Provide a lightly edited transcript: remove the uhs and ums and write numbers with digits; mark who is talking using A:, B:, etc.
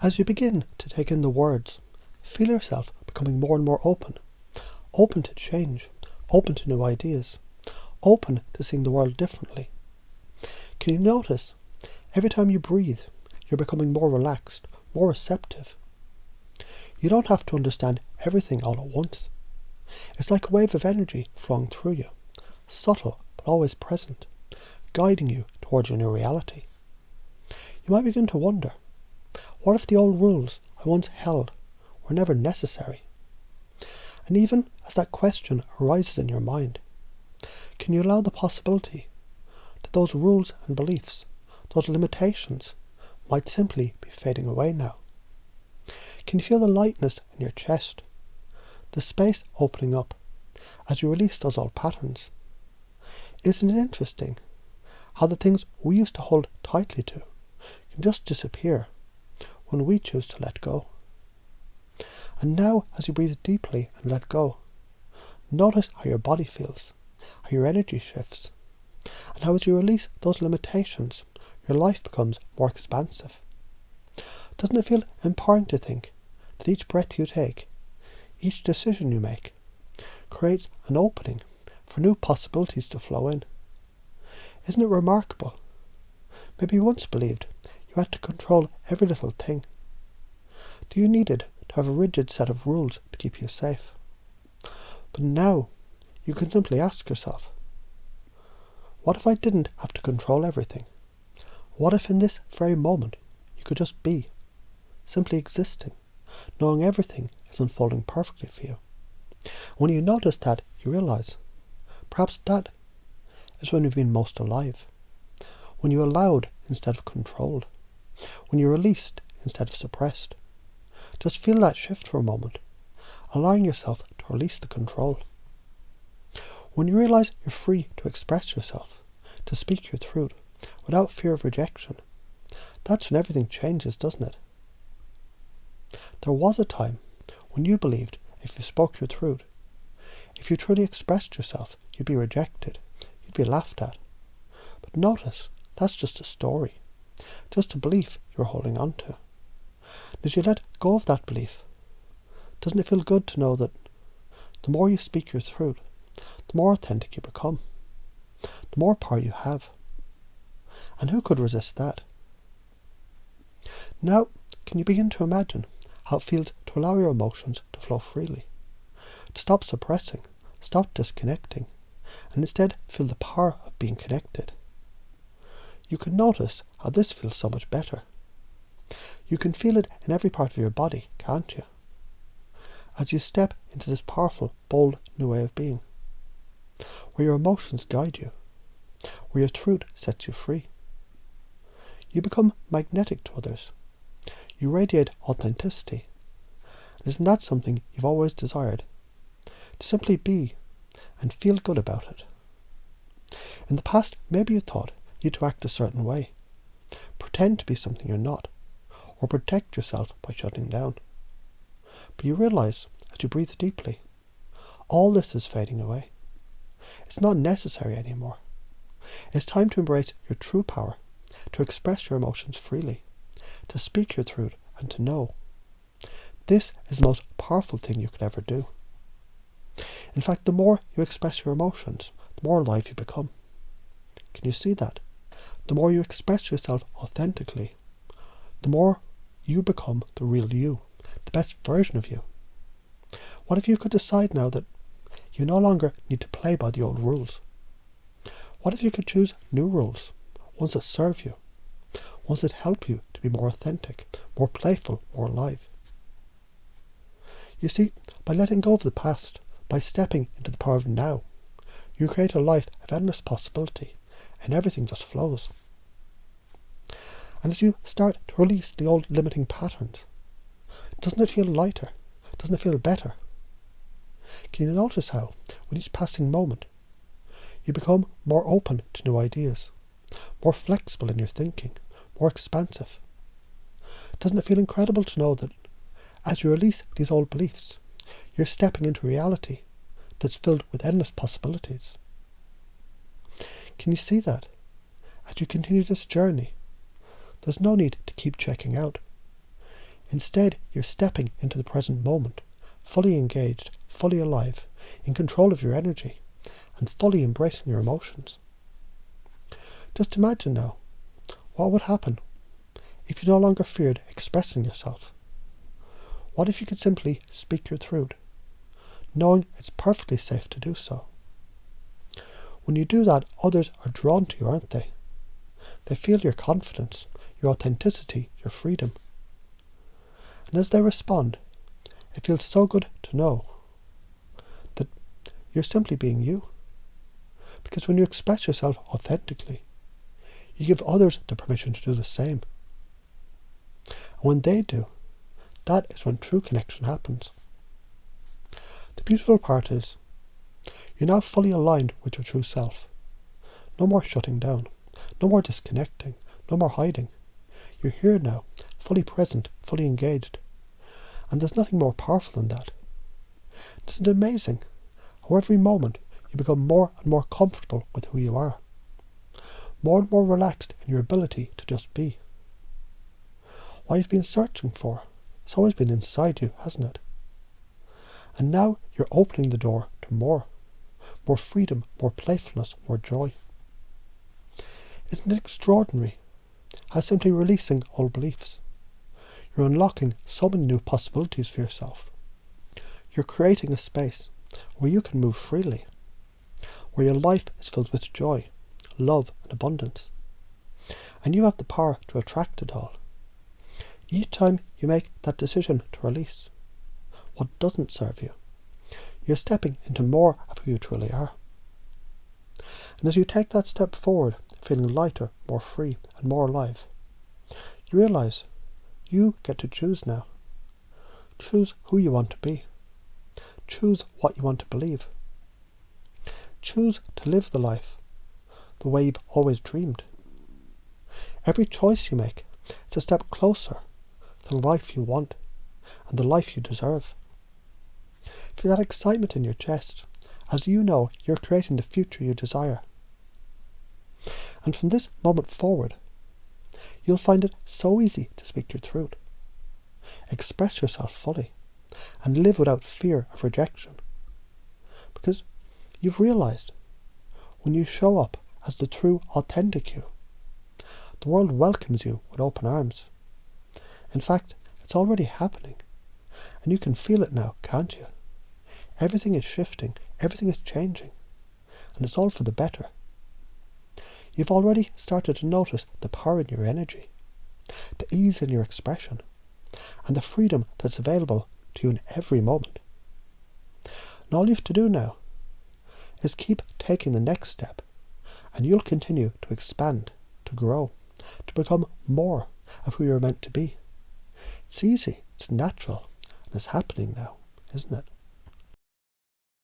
A: As you begin to take in the words, feel yourself becoming more and more open. Open to change, open to new ideas, open to seeing the world differently. Can you notice, every time you breathe, you're becoming more relaxed, more receptive. You don't have to understand everything all at once. It's like a wave of energy flowing through you, subtle but always present, guiding you towards your new reality. You might begin to wonder, what if the old rules I once held were never necessary? And even as that question arises in your mind, can you allow the possibility that those rules and beliefs, those limitations, might simply be fading away now? Can you feel the lightness in your chest, the space opening up as you release those old patterns? Isn't it interesting how the things we used to hold tightly to can just disappear when we choose to let go? And now, as you breathe deeply and let go, notice how your body feels, how your energy shifts, and how as you release those limitations, your life becomes more expansive. Doesn't it feel empowering to think that each breath you take, each decision you make, creates an opening for new possibilities to flow in? Isn't it remarkable? Maybe you once believed you had to control every little thing. That you needed to have a rigid set of rules to keep you safe. But now you can simply ask yourself, what if I didn't have to control everything? What if in this very moment you could just be, simply existing, knowing everything is unfolding perfectly for you? When you notice that, you realise, perhaps that is when you've been most alive. When you allowed instead of controlled. When you released instead of suppressed. Just feel that shift for a moment, allowing yourself to release the control. When you realise you're free to express yourself, to speak your truth, without fear of rejection, that's when everything changes, doesn't it? There was a time when you believed if you spoke your truth, if you truly expressed yourself, you'd be rejected, you'd be laughed at. But notice, that's just a story, just a belief you're holding on to. As you let go of that belief, doesn't it feel good to know that the more you speak your truth, the more authentic you become, the more power you have? And who could resist that? Now, can you begin to imagine how it feels to allow your emotions to flow freely, to stop suppressing, stop disconnecting, and instead feel the power of being connected? You can notice how this feels so much better. You can feel it in every part of your body, can't you? As you step into this powerful, bold new way of being, where your emotions guide you, where your truth sets you free. You become magnetic to others. You radiate authenticity. And isn't that something you've always desired? To simply be and feel good about it. In the past, maybe you thought you had to act a certain way, pretend to be something you're not, or protect yourself by shutting down. But you realise, as you breathe deeply, all this is fading away. It's not necessary anymore. It's time to embrace your true power, to express your emotions freely, to speak your truth and to know. This is the most powerful thing you could ever do. In fact, the more you express your emotions, the more alive you become. Can you see that? The more you express yourself authentically, the more you become the real you, the best version of you. What if you could decide now that you no longer need to play by the old rules? What if you could choose new rules, ones that serve you, ones that help you to be more authentic, more playful, more alive? You see, by letting go of the past, by stepping into the power of now, you create a life of endless possibility, and everything just flows. And as you start to release the old limiting patterns, doesn't it feel lighter? Doesn't it feel better? Can you notice how, with each passing moment, you become more open to new ideas, more flexible in your thinking, more expansive? Doesn't it feel incredible to know that as you release these old beliefs, you're stepping into reality that's filled with endless possibilities? Can you see that? As you continue this journey, there's no need to keep checking out. Instead, you're stepping into the present moment, fully engaged, fully alive, in control of your energy, and fully embracing your emotions. Just imagine now, what would happen if you no longer feared expressing yourself? What if you could simply speak your truth, knowing it's perfectly safe to do so? When you do that, others are drawn to you, aren't they? They feel your confidence, your authenticity, your freedom. And as they respond, it feels so good to know that you're simply being you. Because when you express yourself authentically, you give others the permission to do the same. And when they do, that is when true connection happens. The beautiful part is, you're now fully aligned with your true self. No more shutting down, no more disconnecting, no more hiding. You're here now, fully present, fully engaged. And there's nothing more powerful than that. Isn't it amazing how every moment you become more and more comfortable with who you are? More and more relaxed in your ability to just be. What you've been searching for, it's always been inside you, hasn't it? And now you're opening the door to more freedom, more playfulness, more joy. Isn't it extraordinary how simply releasing old beliefs, you're unlocking so many new possibilities for yourself. You're creating a space where you can move freely, where your life is filled with joy, love and abundance. And you have the power to attract it all. Each time you make that decision to release what doesn't serve you, you're stepping into more of who you truly are. And as you take that step forward, feeling lighter, more free and more alive, you realise you get to choose now. Choose who you want to be. Choose what you want to believe. Choose to live the life the way you've always dreamed. Every choice you make is a step closer to the life you want and the life you deserve. Feel that excitement in your chest as you know you're creating the future you desire. And from this moment forward, you'll find it so easy to speak your truth, express yourself fully, and live without fear of rejection. Because you've realised when you show up as the true, authentic you, the world welcomes you with open arms. In fact, it's already happening, and you can feel it now, can't you? Everything is shifting, everything is changing, and it's all for the better. You've already started to notice the power in your energy, the ease in your expression, and the freedom that's available to you in every moment. And all you have to do now is keep taking the next step, and you'll continue to expand, to grow, to become more of who you're meant to be. It's easy, it's natural, and it's happening now, isn't it?